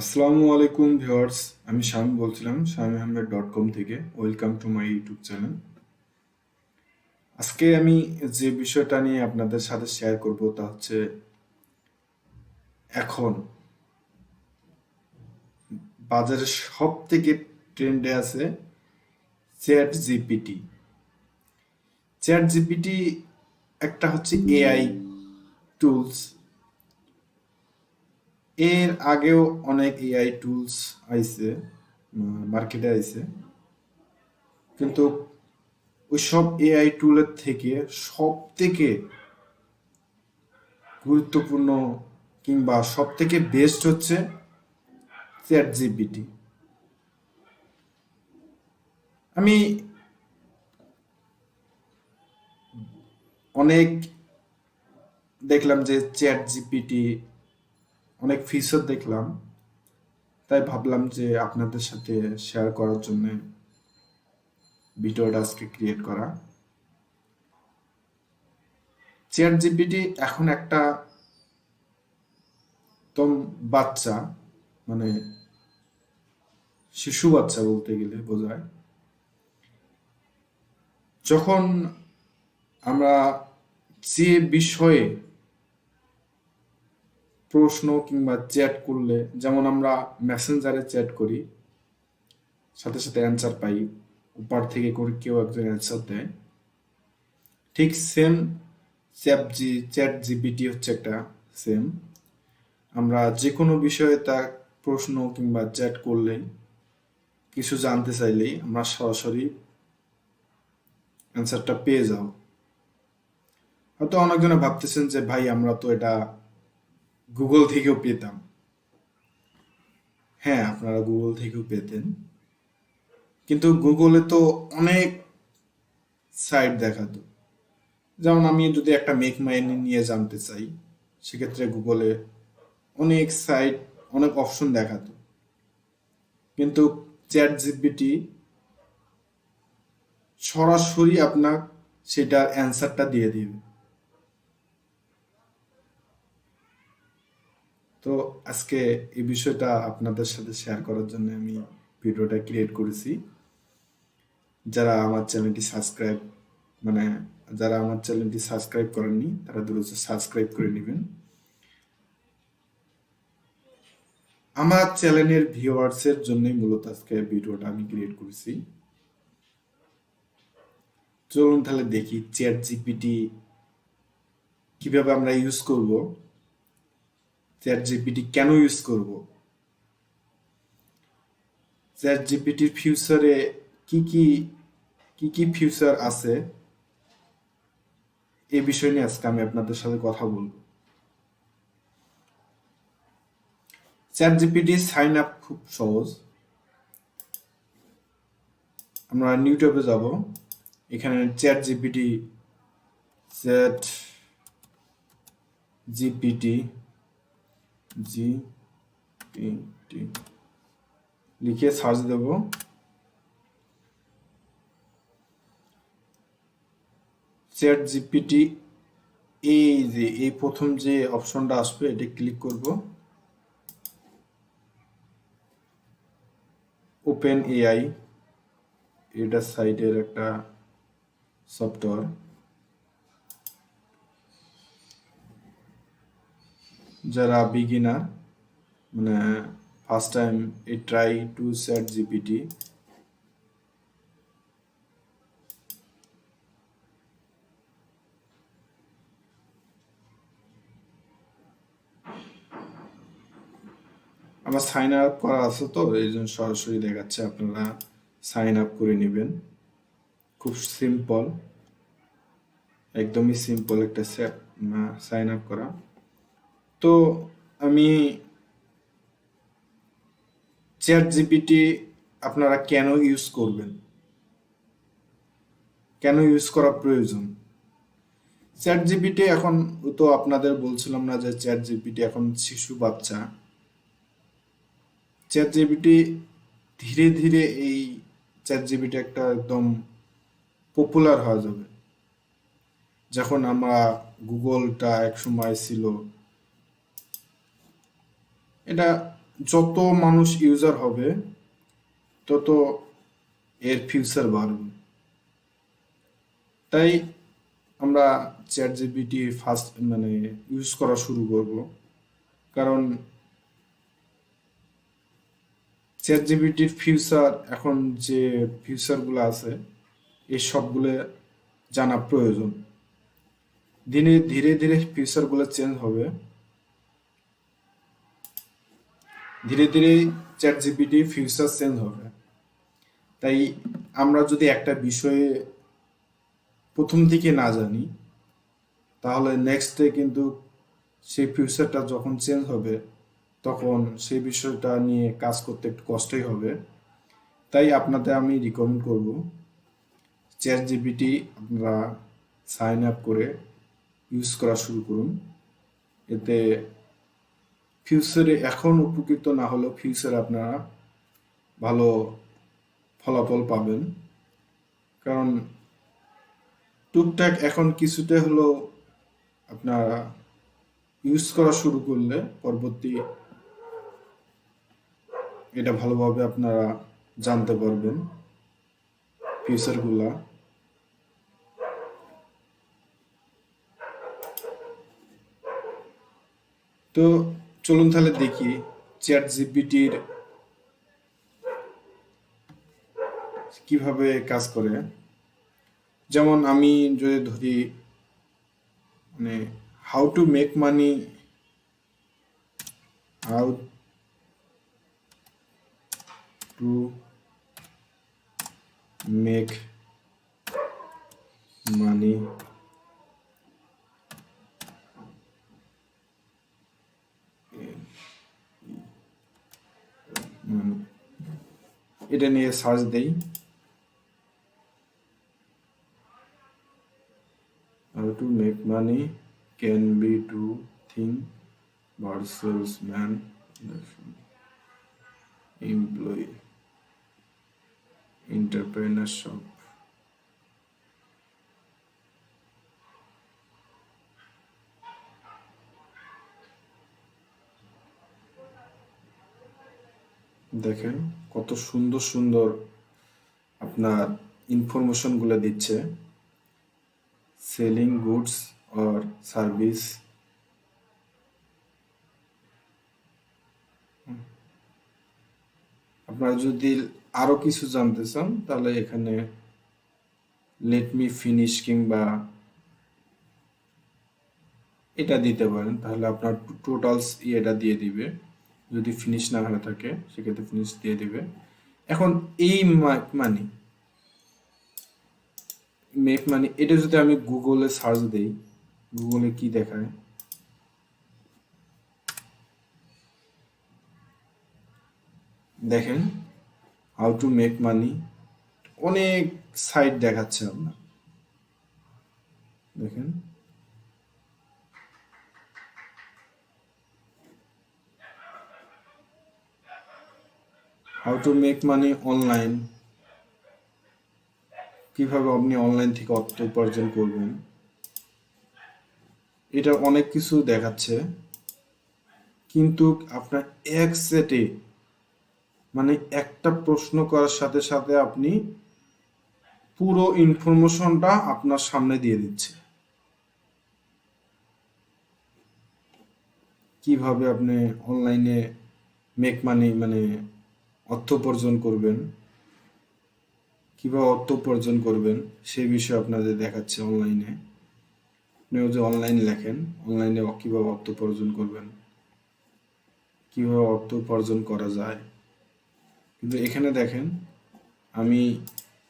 আসসালামু আলাইকুম ভিউয়ার্স, আমি শামীম বলছিলাম ShamimAhmed.com থেকে। Welcome to my YouTube channel. আজকে আমি যে বিষয়টা নিয়ে আপনাদের সাথে শেয়ার করব তা হচ্ছে এখন বাজারে সব থেকে ট্রেন্ডে আছে চ্যাট জিপিটি। চ্যাট জিপিটি একটা হচ্ছে এআই টুলস। এর আগেও অনেক এআই টুলস আইছে, মার্কেটে আইছে, কিন্তু ওইসব এআই টুলের থেকে সব থেকে গুরুত্বপূর্ণ কিংবা সব থেকে বেস্ট হচ্ছে চ্যাট জিপিটি। আমি অনেক দেখলাম যে চ্যাট জিপিটি অনেক ফিচার দেখলাম, তাই ভাবলাম যে আপনাদের সাথে শেয়ার করার জন্য ভিডিওটা আজকে ক্রিয়েট করা। চ্যাট জিপিটি এখন একটা একদম বাচ্চা, মানে শিশু বাচ্চা বলতে গেলে বোঝায়। যখন আমরা যে বিষয়ে প্রশ্ন কিংবা চ্যাট করলে, যেমন আমরা মেসেঞ্জারে চ্যাট করি, সাথে সাথে অ্যান্সার পাই, উপর থেকে করে কেউ একজন অ্যান্সার দেয়, ঠিক সেম চ্যাট জিপিটি হচ্ছে একটা সেম। আমরা যে কোনো বিষয়ে তার প্রশ্ন কিংবা চ্যাট করলেই, কিছু জানতে চাইলেই আমরা সরাসরি অ্যান্সারটা পেয়ে যাও। হয়তো অনেকজনে ভাবতেছেন যে ভাই আমরা তো এটা গুগল থেকেও পেতাম। হ্যাঁ, আপনারা গুগল থেকেও পেতেন, কিন্তু গুগলে তো অনেক সাইট দেখাতো। যেমন আমি যদি একটা মেক মাইনি নিয়ে জানতে চাই, সেক্ষেত্রে গুগলে অনেক সাইট, অনেক অপশন দেখাতো, কিন্তু চ্যাট জিপিটি সরাসরি আপনার সেটার অ্যান্সারটা দিয়ে দিবে। তো আজকে এই বিষয়টা আপনাদের সাথে শেয়ার করার জন্য আমি ভিডিওটা ক্রিয়েট করেছি। যারা আমার চ্যানেলটি সাবস্ক্রাইব, মানে যারা আমার চ্যানেলটি সাবস্ক্রাইব করেননি তারা দ্রুত সাবস্ক্রাইব করে নেবেন। আমার চ্যানেলের ভিউয়ার্সের জন্যই মূলত আজকে ভিডিওটা আমি ক্রিয়েট করেছি। চলুন তাহলে দেখি চ্যাট জিপিটি কিভাবে আমরা ইউজ করব, চ্যাট জিপিটি কেন ইউজ করব, চ্যাট জিপিটির ফিউচারে কি কি কি কি ফিউচার আছে, এই বিষয় নিয়ে আজকে আমি আপনাদের সাথে কথা বলবো। চ্যাট জিপিটি সাইন আপ খুব সহজ। আমরা ইউটিউবে যাব, এখানে chat GPT, chat GPT GPT লিখে সার্চ দেব। চ্যাট জিপিটি, এই যে এই প্রথম যে অপশনটা আসবে এটা ক্লিক করব। ওপেন এআই, এটা সাইটের একটা সফটওয়্যার। যারা বিগিনার, মানে first time A try to chat GPT, আমার সাইন আপ করা আছে, তো এই জন্য সরাসরি দেখাচ্ছে, আপনারা সাইন আপ করে নেবেন। খুব সিম্পল, একদমই সিম্পল একটা সাইন আপ করা। তো আমি চ্যাট জিপিটি আপনারা কেন ইউজ করবেন, কেন ইউজ করা প্রয়োজন। চ্যাট জিপিটি এখন, তো আপনাদের বলছিলাম না যে চ্যাট জিপিটি এখন শিশু বাচ্চা। চ্যাট জিপিটি ধীরে ধীরে, এই চ্যাট জিপিটি একটা একদম পপুলার হয়ে যাবে। যখন আমরা গুগলটা এক সময় ছিল, এটা যত মানুষ ইউজার হবে তত এর ফিউচার বাড়বে। তাই আমরা চ্যাট জিপিটি ফার্স্ট মানে ইউজ করা শুরু করব। কারণ চ্যাট জিপিটির ফিউচার, এখন যে ফিউচারগুলো আছে এই সবগুলো জানা প্রয়োজন। ধীরে ধীরে ধীরে ফিউচারগুলো চেঞ্জ হবে, ধীরে ধীরে চ্যাট জিপিটি ফিউচার চেঞ্জ হবে। তাই আমরা যদি একটা বিষয়ে প্রথম থেকে না জানি, তাহলে নেক্সট ডে কিন্তু সেই ফিউচারটা যখন চেঞ্জ হবে তখন সেই বিষয়টা নিয়ে কাজ করতে একটু কষ্টই হবে। তাই আপনাদের আমি রিকমেন্ড করব চ্যাট জিপিটি আপনারা সাইন আপ করে ইউজ করা শুরু করুন। এতে ফিউচারে এখন উপকৃত না হলেও ফিউচারে আপনারা ভালো ফলাফল পাবেন। কারণ টুকটাক এখন কিছুটা হলো আপনারা ইউজ করা শুরু করলে পরবর্তী এটা ভালোভাবে আপনারা জানতে পারবেন ফিচারগুলা। তো চলুন তাহলে দেখি চ্যাট জিপিটির কিভাবে কাজ করে। যেমন আমি যদি ধরি মানে how to make money, how to make money এটা নিয়ে সার্চ দেই। How to make money can be two thing about salesman, employee, entrepreneurship. দেখেন কত সুন্দর সুন্দর আপনার ইনফরমেশনগুলো দিচ্ছে। সেলিং গুডস অর সার্ভিস, আপনারা যদি আরো কিছু জানতে চান তাহলে এখানে লেট মি ফিনিশ কিংবা এটা দিতে পারেন, তাহলে আপনার টোটালস ইয়েটা দিয়ে দিবে। যদি ফিনিশ না হয়ে থাকে সেক্ষেত্রে ফিনিশ দিয়ে দিবে। এখন এই মানি মেক মানি এটা যদি আমি গুগলে সার্চ দেই, গুগলে কি দেখায় দেখেন, হাউ টু মেক মানি অনেক সাইট দেখাচ্ছে আপনার। দেখেন how to make money online, কিভাবে আপনি অনলাইন থেকে অর্থ উপার্জন করবেন, এটা অনেক কিছু দেখাচ্ছে। কিন্তু আপনার এক সেটে মানে একটা প্রশ্ন করার সাথে সাথে আপনি পুরো ইনফরমেশনটা আপনার সামনে দিয়ে দিচ্ছে। কিভাবে আপনি অনলাইনে মেক মানি মানে অর্থ উপার্জন করবেন, কিভাবে অর্থ উপার্জন করবেন সেই বিষয়ে আপনাদের দেখাচ্ছে অনলাইনে। আপনিও যে অনলাইন লেখেন, অনলাইনে কিভাবে অর্থ উপার্জন করবেন, কিভাবে অর্থ উপার্জন করা যায়। কিন্তু এখানে দেখেন আমি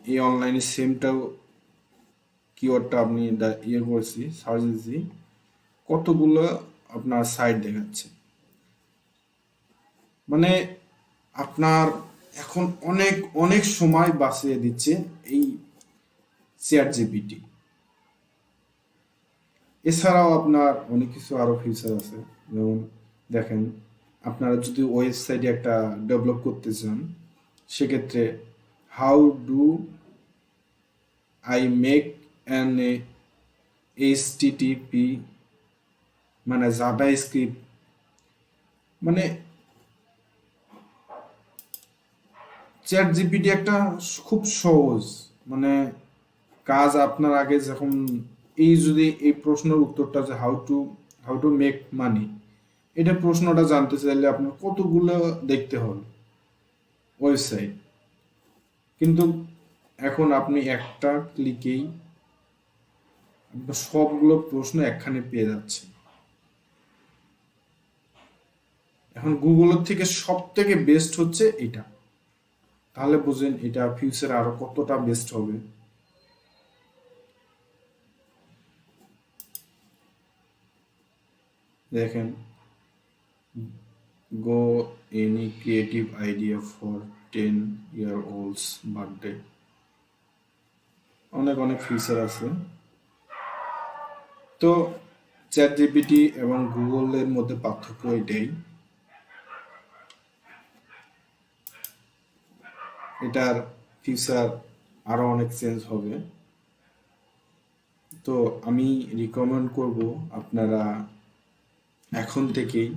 এই অনলাইনে সেমটাও কিওয়ার্ডটা আপনি ইয়ে করছি, সার্চ দিচ্ছি, কতগুলো আপনার সাইট দেখাচ্ছে। মানে আপনার এখন অনেক অনেক সময় বাঁচিয়ে দিচ্ছে এই চ্যাট জিপিটি। এছাড়াও আপনার অনেক কিছু আরো ফিচার আছে। যেমন দেখেন আপনারা যদি ওয়েবসাইটে একটা ডেভেলপ করতে চান সেক্ষেত্রে how do I make an HTTP মানে জাভা স্ক্রিপ্ট, মানে চ্যাট জিপিটি একটা খুব সহজ, মানে কাজ আপনার আগে যখন যদি এই প্রশ্নের উত্তরটা যে হাউ টু মেক মানি, এটা প্রশ্নটা জানতে চাইলে আপনার কতগুলো দেখতে হবে ওয়েবসাইট, কিন্তু এখন আপনি একটা ক্লিকেই আপনার সবগুলো প্রশ্ন একখানে পেয়ে যাচ্ছে। এখন গুগলের থেকে সব থেকে বেস্ট হচ্ছে এটা, তাহলে বুঝেন এটা ফিউচারে আরো কতটা বেস্ট হবে। দেখেন, go any creative idea for 10-year-old's birthday, অনেক অনেক ফিচার আছে। তো চ্যাট জিপিটি এবং গুগলের মধ্যে পার্থক্য এটাই, এটার ফিচার আরো অনেক চেঞ্জ হবে। তো আমি রিকমেন্ড করব আপনারা এখন থেকেই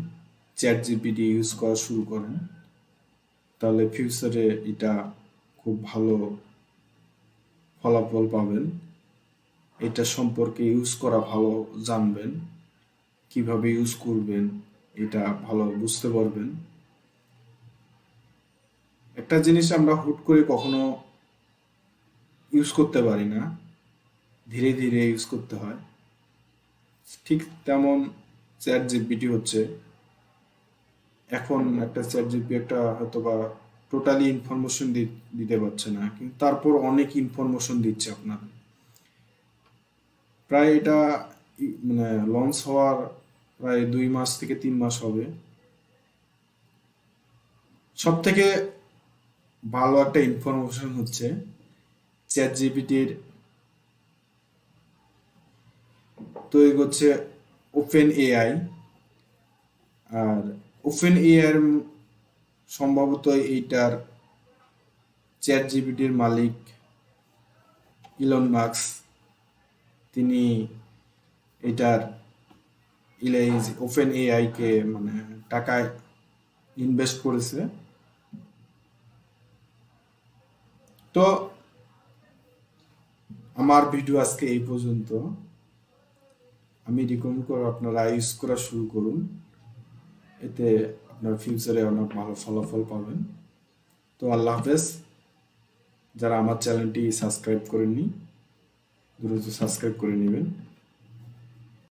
চ্যাট জিপিটি ইউজ করা শুরু করেন, তাহলে ফিউচারে এটা খুব ভালো ফলাফল পাবেন। এটা সম্পর্কে ইউজ করা ভালো জানবেন, কিভাবে ইউজ করবেন এটা ভালো বুঝতে পারবেন। একটা জিনিস আমরা হুট করে কখনো ইউজ করতে পারি না, ধীরে ধীরে ইউজ করতে হয়। ঠিক তেমন চ্যাট জিপিটি হচ্ছে, এখন একটা চ্যাট জিপি একটা হয়তো বা টোটালি ইনফরমেশন দিতে পারছে না, কিন্তু তারপর অনেক ইনফরমেশন দিচ্ছে আপনার। প্রায় এটা মানে লঞ্চ হওয়ার প্রায় 2 মাস থেকে 3 মাস হবে। সব থেকে ভালো একটা ইনফরমেশন হচ্ছে চ্যাট জিপিটির তৈরি করছে ওপেন এআই, আর ওপেন এআই এর সম্ভবত এইটার চ্যাট জিপিটির মালিক ইলন মাস্ক, তিনি এটার ওপেন এআই কে মানে টাকায় ইনভেস্ট করেছে। তো আমার ভিডিও আজকে এই পর্যন্ত। আমি রিকমেন্ড করব আপনারা ইউজ করা শুরু করুন, এতে আপনার ফিউচারে অনেক ভালো ফলাফল পাবেন। তো আল্লাহ হাফেজ। যারা আমার চ্যানেলটি সাবস্ক্রাইব করেননি দ্রুত সাবস্ক্রাইব করে নেবেন।